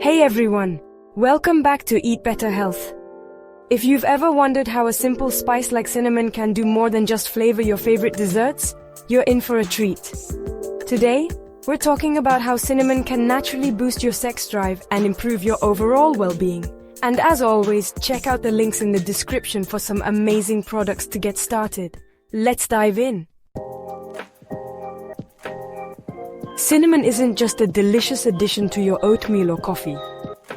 Hey everyone! Welcome back to Eat Better Health. If you've ever wondered how a simple spice like cinnamon can do more than just flavor your favorite desserts, you're in for a treat. Today, we're talking about how cinnamon can naturally boost your sex drive and improve your overall well-being. And as always, check out the links in the description for some amazing products to get started. Let's dive in. Cinnamon isn't just a delicious addition to your oatmeal or coffee.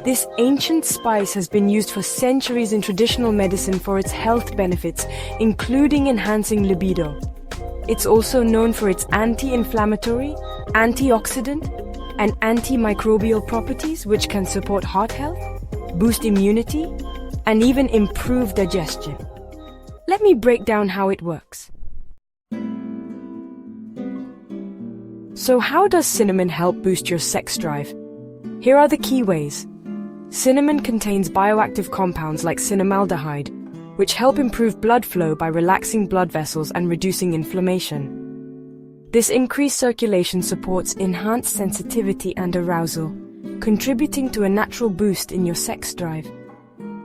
This ancient spice has been used for centuries in traditional medicine for its health benefits, including enhancing libido. It's also known for its anti-inflammatory, antioxidant, and antimicrobial properties, which can support heart health, boost immunity, and even improve digestion. Let me break down how it works. So how does cinnamon help boost your sex drive? Here are the key ways. Cinnamon contains bioactive compounds like cinnamaldehyde, which help improve blood flow by relaxing blood vessels and reducing inflammation. This increased circulation supports enhanced sensitivity and arousal, contributing to a natural boost in your sex drive.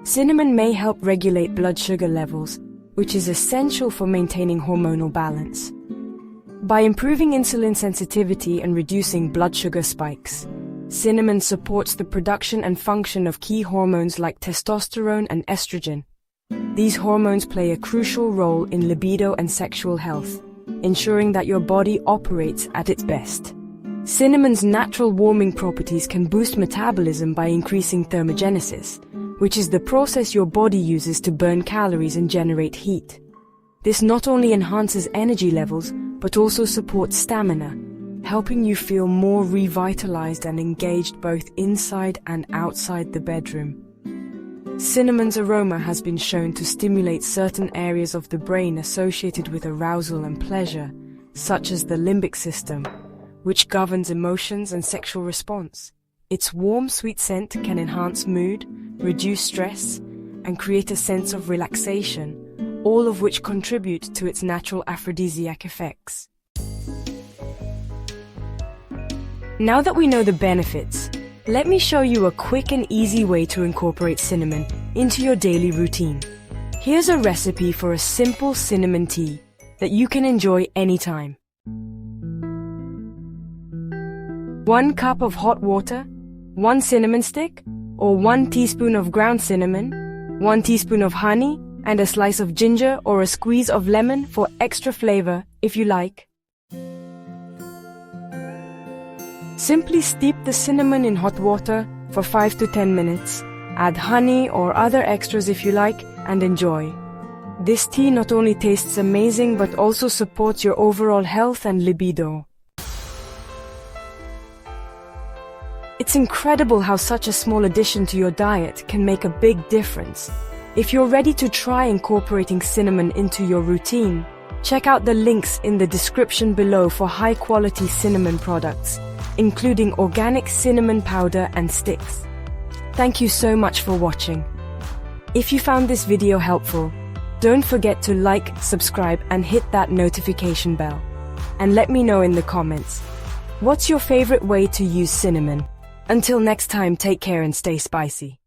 Cinnamon may help regulate blood sugar levels, which is essential for maintaining hormonal balance. By improving insulin sensitivity and reducing blood sugar spikes, cinnamon supports the production and function of key hormones like testosterone and estrogen. These hormones play a crucial role in libido and sexual health, ensuring that your body operates at its best. Cinnamon's natural warming properties can boost metabolism by increasing thermogenesis, which is the process your body uses to burn calories and generate heat. This not only enhances energy levels, but also supports stamina, helping you feel more revitalized and engaged both inside and outside the bedroom. Cinnamon's aroma has been shown to stimulate certain areas of the brain associated with arousal and pleasure, such as the limbic system, which governs emotions and sexual response. Its warm, sweet scent can enhance mood, reduce stress, and create a sense of relaxation, all of which contribute to its natural aphrodisiac effects. Now that we know the benefits, let me show you a quick and easy way to incorporate cinnamon into your daily routine. Here's a recipe for a simple cinnamon tea that you can enjoy anytime. 1 cup of hot water, 1 cinnamon stick, or 1 teaspoon of ground cinnamon, 1 teaspoon of honey, and a slice of ginger or a squeeze of lemon for extra flavor if you like. Simply steep the cinnamon in hot water for 5 to 10 minutes. Add honey or other extras if you like and enjoy. This tea not only tastes amazing but also supports your overall health and libido. It's incredible how such a small addition to your diet can make a big difference. If you're ready to try incorporating cinnamon into your routine, check out the links in the description below for high-quality cinnamon products, including organic cinnamon powder and sticks. Thank you so much for watching. If you found this video helpful, don't forget to like, subscribe, and hit that notification bell. And let me know in the comments, what's your favorite way to use cinnamon? Until next time, take care and stay spicy.